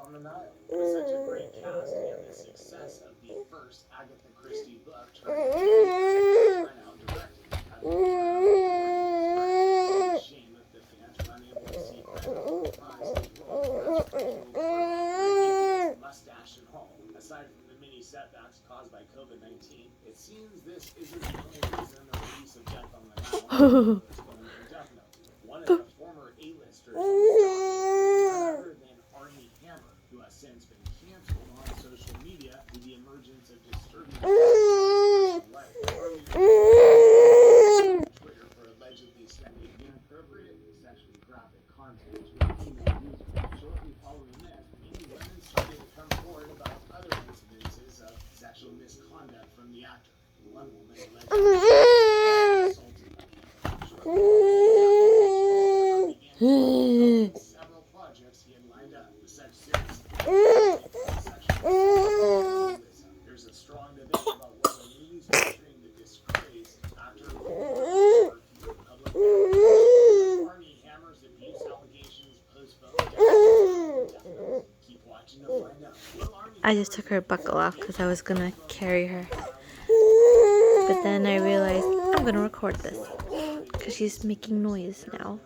on the Nile. With such a great cast and the success of the first Agatha Christie book turned out directed, shame of the fans were unable to see Crandall reprise his role as mustache and all. Aside from the many setbacks caused by COVID-19, it seems this isn't the only reason the release of Death on the Nile was postponed indefinitely. One of the former A-listers on the docket, none other than Armie Hammer, who has since been canceled on social media with the emergence of disturbing life. Twitter for allegedly sending inappropriate, sexually graphic content to a female user. Shortly following this, many women started to come forward about other incidences of sexual misconduct from the actor. One woman allegedly assaulted several projects he had lined up with such serious sexual. There's a strong debate about whether movies portraying the disgraced actor or public. Armie Hammer's abuse allegations postponed. Keep watching to find out. I just took her buckle off because I was gonna carry her. But then I realized I'm gonna record this because she's making noise now.